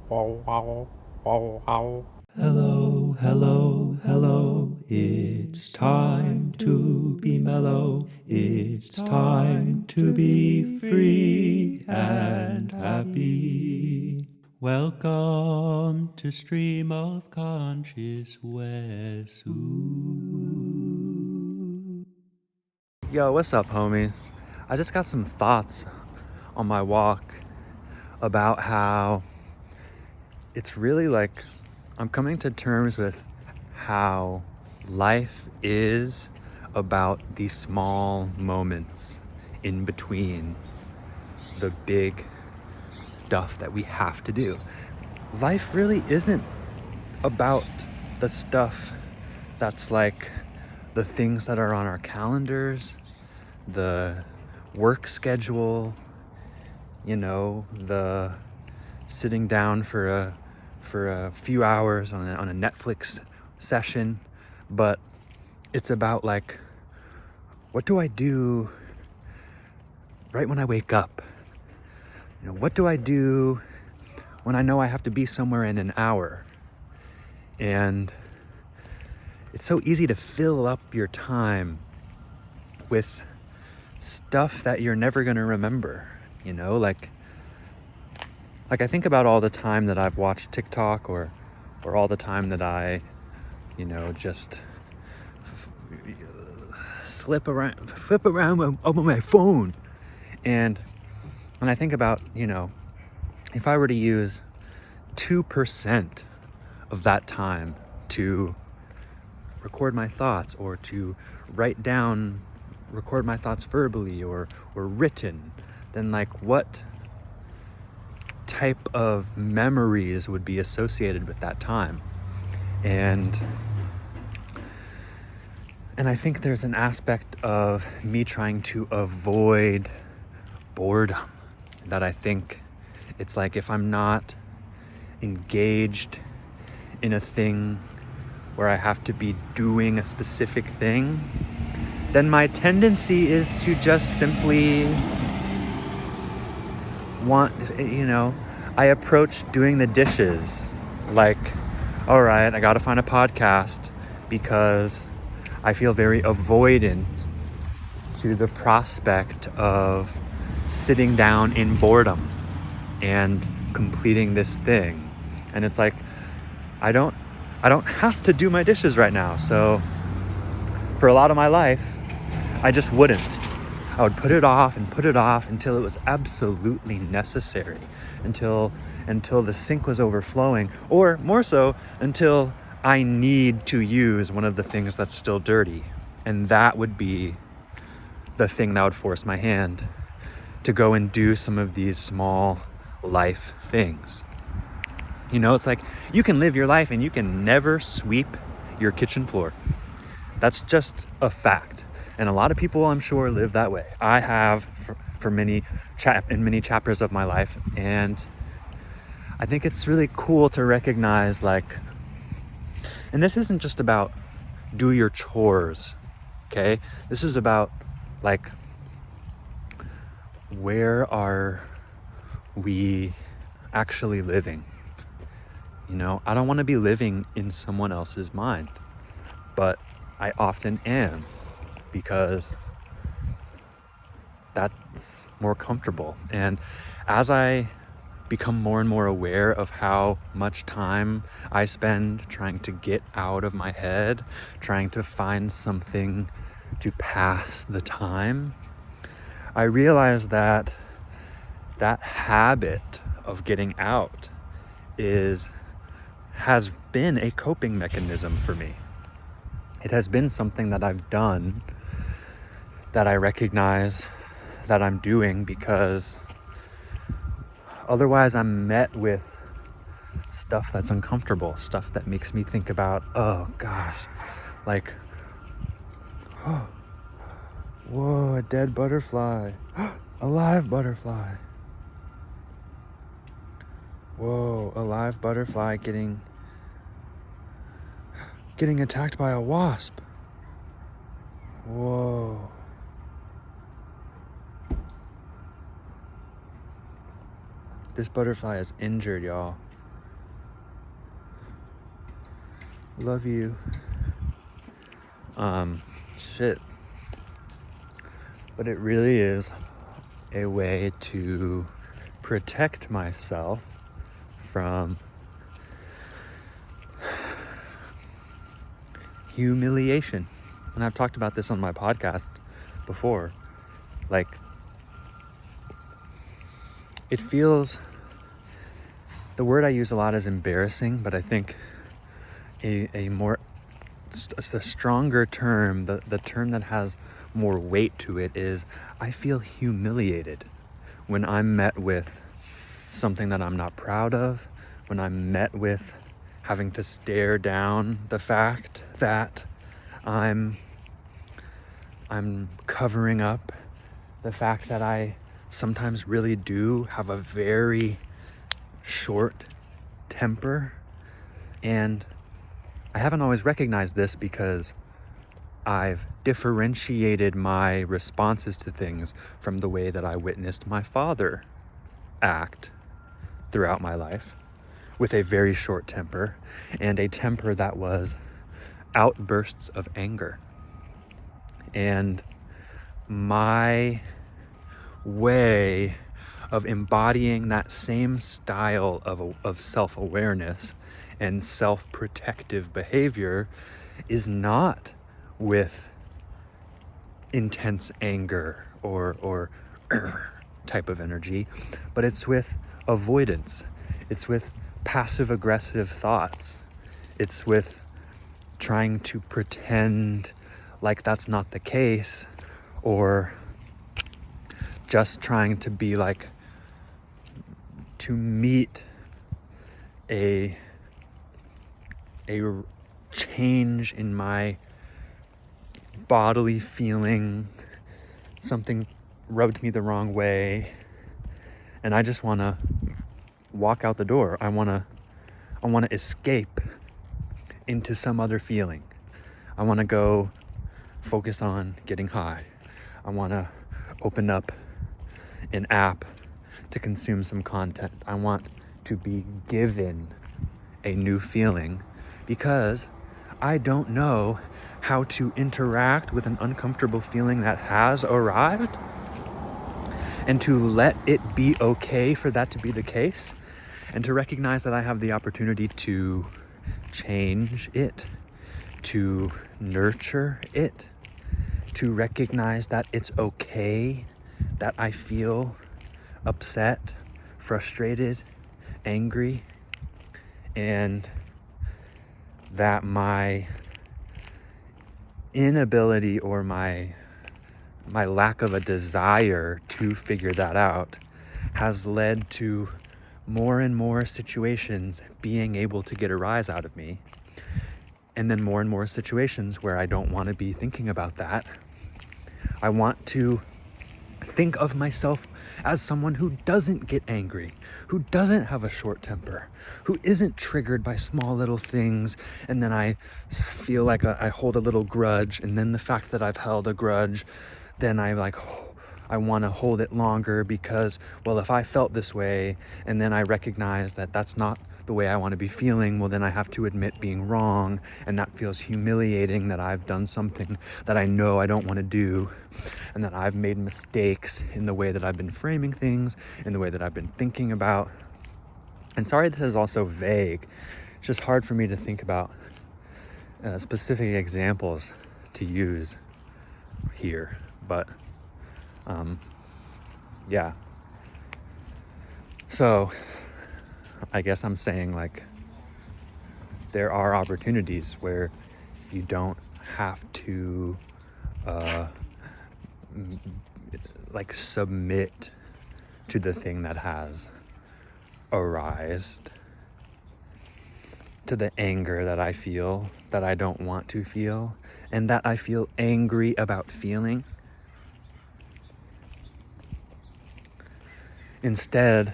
Hello, hello, hello. It's time to be mellow. It's time to be free and happy. Welcome to Stream of Consciousness. Yo, what's up, homies? I just got some thoughts on my walk about how it's really like I'm coming to terms with how life is about these small moments in between the big stuff that we have to do. Life really isn't about the stuff that's like the things that are on our calendars, the work schedule, the sitting down for a few hours on a Netflix session, but it's about like, what do I do right when I wake up? What do I do when I know I have to be somewhere in an hour? And it's so easy to fill up your time with stuff that you're never going to remember, like I think about all the time that I've watched TikTok or all the time that I, just flip around on my phone. And when I think about, if I were to use 2% of that time to record my thoughts or to record my thoughts verbally or written, then like what type of memories would be associated with that time? And I think there's an aspect of me trying to avoid boredom, that I think it's like if I'm not engaged in a thing where I have to be doing a specific thing, then my tendency is to just simply I approach doing the dishes like, all right, I gotta find a podcast because I feel very avoidant to the prospect of sitting down in boredom and completing this thing. And it's like, I don't have to do my dishes right now. So for a lot of my life, I just wouldn't. I would put it off until it was absolutely necessary, until the sink was overflowing, or more so, until I need to use one of the things that's still dirty. And that would be the thing that would force my hand to go and do some of these small life things. It's like you can live your life and you can never sweep your kitchen floor. That's just a fact. And a lot of people, I'm sure, live that way. I have for many chapters of my life. And I think it's really cool to recognize, like, and this isn't just about do your chores, okay? This is about, like, where are we actually living? I don't want to be living in someone else's mind, but I often am, because that's more comfortable. And as I become more and more aware of how much time I spend trying to get out of my head, trying to find something to pass the time, I realize that habit of getting out has been a coping mechanism for me. It has been something that I've done, that I recognize that I'm doing, because otherwise I'm met with stuff that's uncomfortable, stuff that makes me think about, oh gosh, like, oh, whoa, a dead butterfly, a live butterfly. Whoa, a live butterfly getting attacked by a wasp. Whoa. This butterfly is injured, y'all. Love you. Shit. But it really is a way to protect myself from humiliation. And I've talked about this on my podcast before. Like, it feels, the word I use a lot is embarrassing, but I think the stronger term, the term that has more weight to it is, I feel humiliated when I'm met with something that I'm not proud of, when I'm met with having to stare down the fact that I'm covering up the fact that I sometimes really do have a very short temper. And I haven't always recognized this because I've differentiated my responses to things from the way that I witnessed my father act throughout my life, with a very short temper, and a temper that was outbursts of anger. And my way of embodying that same style of self-awareness and self-protective behavior is not with intense anger or type of energy, but it's with avoidance. It's with passive-aggressive thoughts. It's with trying to pretend like that's not the case, or just trying to be like, to meet a change in my bodily feeling. Something rubbed me the wrong way, and I just want to walk out the door. I want to escape into some other feeling. I want to go focus on getting high. I want to open up an app to consume some content. I want to be given a new feeling because I don't know how to interact with an uncomfortable feeling that has arrived, and to let it be okay for that to be the case, and to recognize that I have the opportunity to change it, to nurture it, to recognize that it's okay that I feel upset, frustrated, angry, and that my inability or my lack of a desire to figure that out has led to more and more situations being able to get a rise out of me, and then more and more situations where I don't want to be thinking about that. I want to think of myself as someone who doesn't get angry, who doesn't have a short temper, who isn't triggered by small little things, and then I feel like I hold a little grudge, and then the fact that I've held a grudge, then I'm like, I want to hold it longer because, well, if I felt this way, and then I recognize that that's not the way I want to be feeling, well, then I have to admit being wrong, and that feels humiliating, that I've done something that I know I don't want to do, and that I've made mistakes in the way that I've been framing things, in the way that I've been thinking about. And sorry, this is also vague. It's just hard for me to think about specific examples to use here, but yeah. So I guess I'm saying, like, there are opportunities where you don't have to like submit to the thing that has arisen, to the anger that I feel that I don't want to feel, and that I feel angry about feeling. Instead,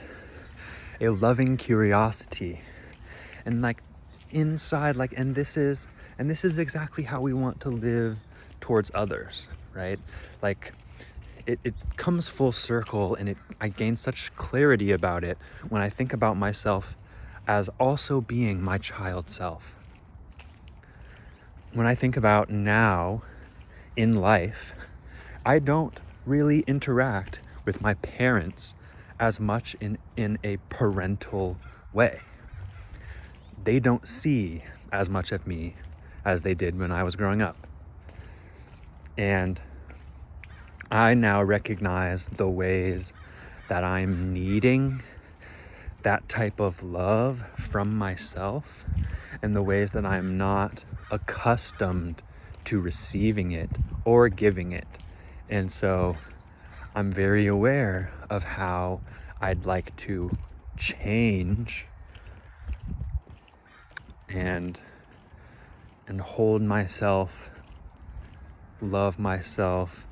a loving curiosity, and like inside, like, and this is exactly how we want to live towards others, right? Like, it comes full circle, and I gain such clarity about it when I think about myself as also being my child self. when I think about now in life, I don't really interact with my parents as much in a parental way. They don't see as much of me as they did when I was growing up. And I now recognize the ways that I'm needing that type of love from myself, and the ways that I'm not accustomed to receiving it or giving it. And so I'm very aware of how I'd like to change and hold myself, love myself,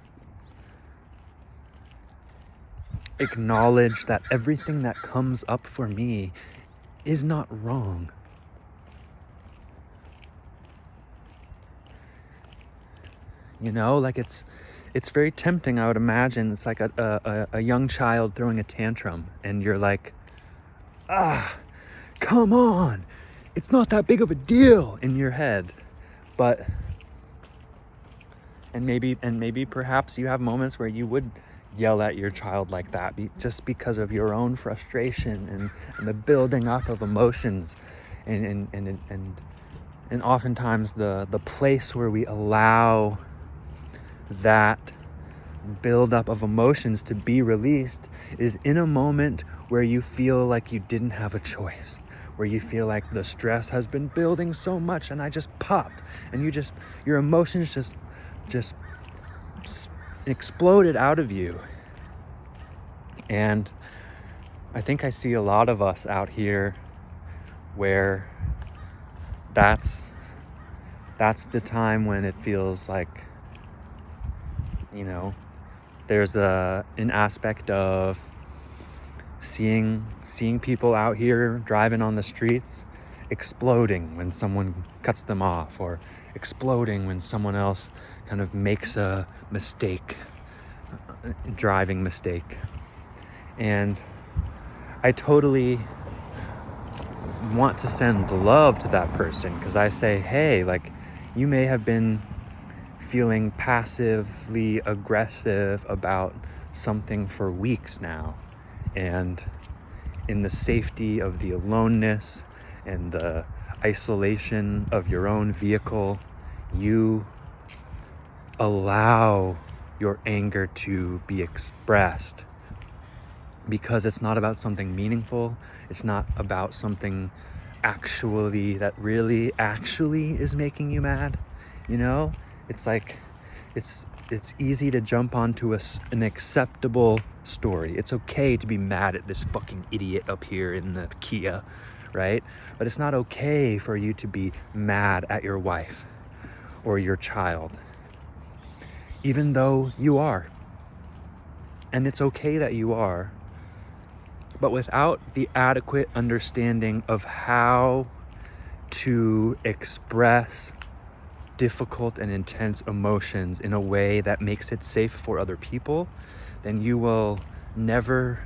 acknowledge that everything that comes up for me is not wrong. You know, like it's very tempting, I would imagine. It's like a young child throwing a tantrum, and you're like, come on, it's not that big of a deal in your head. But and maybe perhaps you have moments where you would yell at your child like that, just because of your own frustration and the building up of emotions, and oftentimes the place where we allow that buildup of emotions to be released is in a moment where you feel like you didn't have a choice, where you feel like the stress has been building so much and I just popped, and your emotions just exploded out of you. And I think I see a lot of us out here where that's the time when it feels like, you know, there's an aspect of seeing people out here driving on the streets exploding when someone cuts them off, or exploding when someone else kind of makes a mistake, driving mistake. And I totally want to send love to that person, because I say, hey, like, you may have been feeling passively aggressive about something for weeks now, and in the safety of the aloneness and the isolation of your own vehicle, you allow your anger to be expressed, because it's not about something meaningful. It's not about something that really is making you mad. You know, it's like it's easy to jump onto an acceptable story. It's okay to be mad at this fucking idiot up here in the Kia, right? But it's not okay for you to be mad at your wife or your child, even though you are. And it's okay that you are, but without the adequate understanding of how to express difficult and intense emotions in a way that makes it safe for other people, then you will never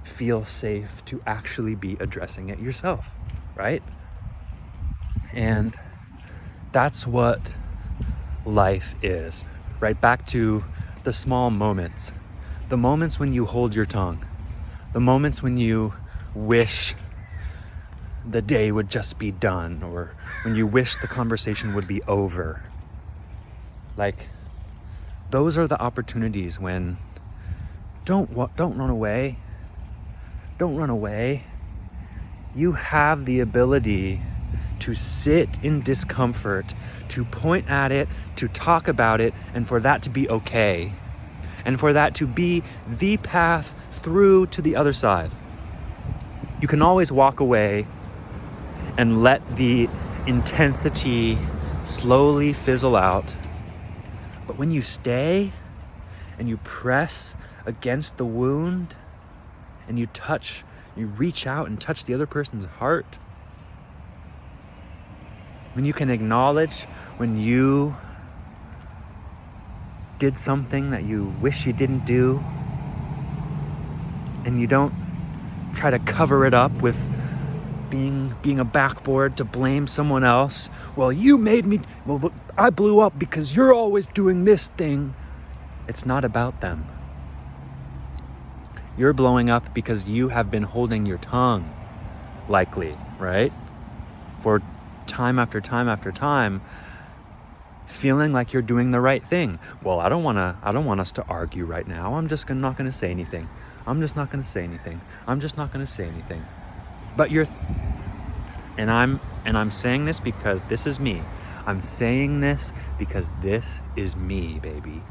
feel safe to actually be addressing it yourself, right? And that's what life is, right? Back to the small moments, the moments when you hold your tongue, the moments when you wish the day would just be done, or when you wish the conversation would be over. Like, those are the opportunities when don't run away. Don't run away. You have the ability to sit in discomfort, to point at it, to talk about it, and for that to be okay. And for that to be the path through to the other side. You can always walk away and let the intensity slowly fizzle out. But when you stay and you press against the wound and you reach out and touch the other person's heart, when you can acknowledge when you did something that you wish you didn't do, and you don't try to cover it up with being a backboard to blame someone else. Well, you made me, well, I blew up because you're always doing this thing. It's not about them. You're blowing up because you have been holding your tongue, likely, right? For time after time after time, feeling like you're doing the right thing. Well, I don't want us to argue right now. I'm just not going to say anything. I'm just not going to say anything. I'm just not going to say anything. But I'm saying this because this is me. I'm saying this because this is me, baby.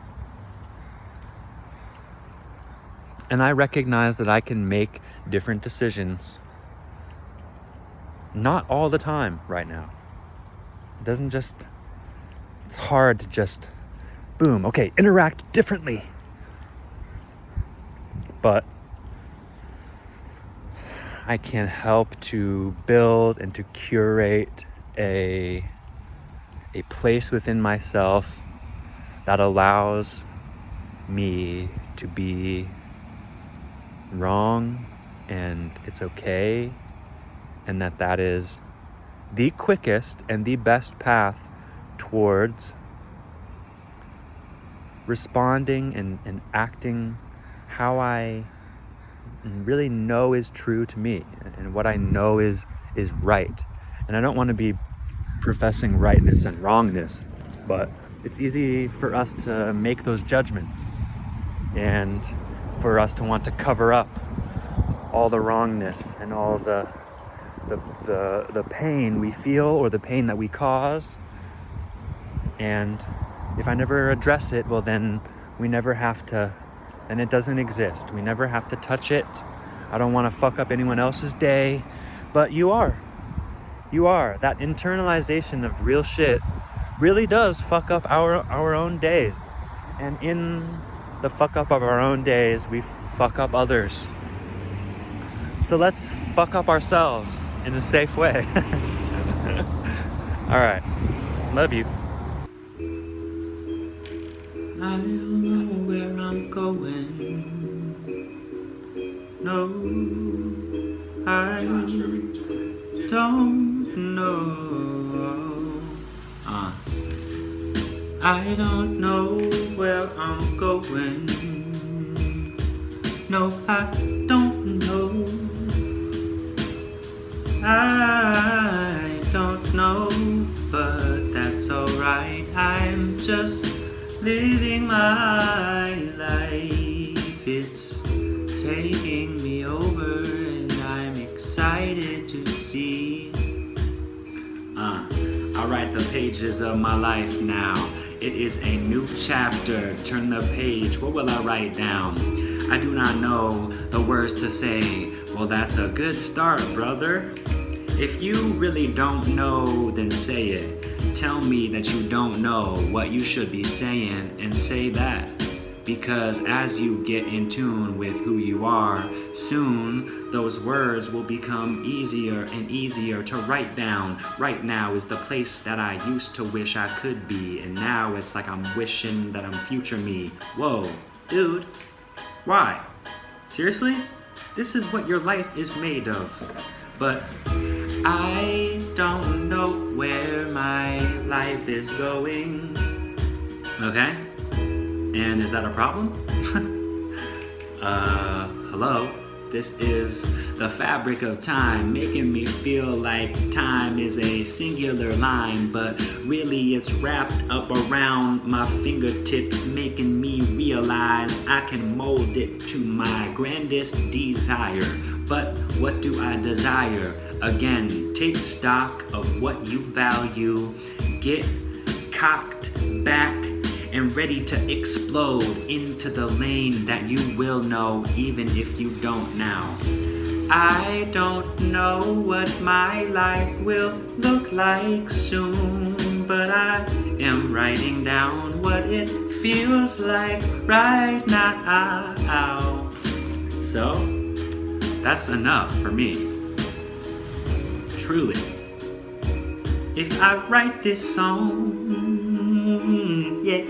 And I recognize that I can make different decisions. Not all the time right now. It's hard to just, boom, okay, interact differently. But I can help to build and to curate a place within myself that allows me to be wrong, and it's okay, and that is the quickest and the best path towards responding and acting how I really know is true to me and what I know is right. And I don't want to be professing rightness and wrongness, but it's easy for us to make those judgments and for us to want to cover up all the wrongness and all the pain we feel or the pain that we cause. And if I never address it, well, then we never have to, then it doesn't exist. We never have to touch it. I don't want to fuck up anyone else's day, but you are. That internalization of real shit really does fuck up our own days. And in the fuck up of our own days, we fuck up others. So let's fuck up ourselves in a safe way. All right. Love you. I don't know where I'm going. No, I don't know. I don't know where I'm going. No, I don't know. I don't know, but that's alright. I'm just living my life. It's taking me over, and I'm excited to see. I'll write the pages of my life now. It is a new chapter. Turn the page. What will I write down? I do not know the words to say. Well, that's a good start, brother. If you really don't know, then say it. Tell me that you don't know what you should be saying, and say that. Because as you get in tune with who you are, soon those words will become easier and easier to write down. Right now is the place that I used to wish I could be, and now it's like I'm wishing that I'm future me. Whoa, dude, why? Seriously? This is what your life is made of. But I don't know where my life is going. Okay? And is that a problem? Hello? This is the fabric of time, making me feel like time is a singular line, but really it's wrapped up around my fingertips, making me realize I can mold it to my grandest desire. But what do I desire? Again, take stock of what you value, get cocked back and ready to explode into the lane that you will know even if you don't now. I don't know what my life will look like soon, but I am writing down what it feels like right now. So, that's enough for me. Truly. If I write this song, yeah,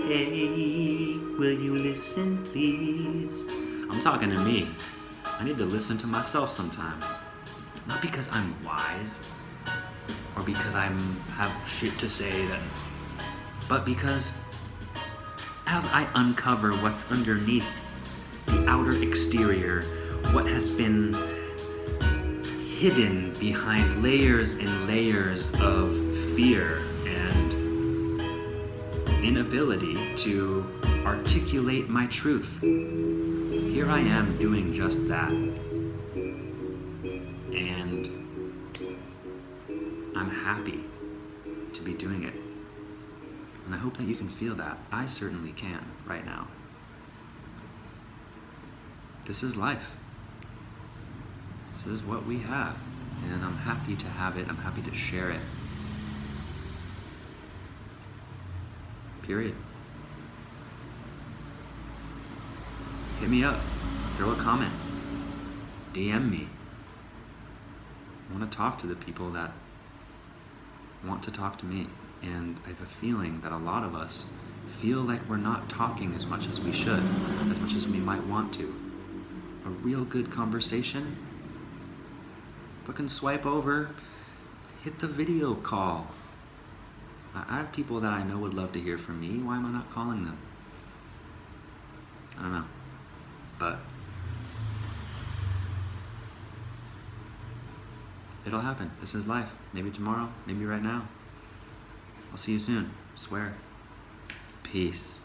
will you listen, please? I'm talking to me. I need to listen to myself sometimes. Not because I'm wise or because I have shit to say, but because as I uncover what's underneath the outer exterior, what has been hidden behind layers and layers of fear and inability to articulate my truth. Here I am doing just that. And I'm happy to be doing it. And I hope that you can feel that. I certainly can right now. This is life. This is what we have. And I'm happy to have it. I'm happy to share it. Period. Hit me up. Throw a comment. DM me. I want to talk to the people that want to talk to me. And I have a feeling that a lot of us feel like we're not talking as much as we should, as much as we might want to. A real good conversation, fucking swipe over, hit the video call. I have people that I know would love to hear from me. Why am I not calling them? I don't know. But it'll happen. This is life. Maybe tomorrow, maybe right now. I'll see you soon. Swear. Peace.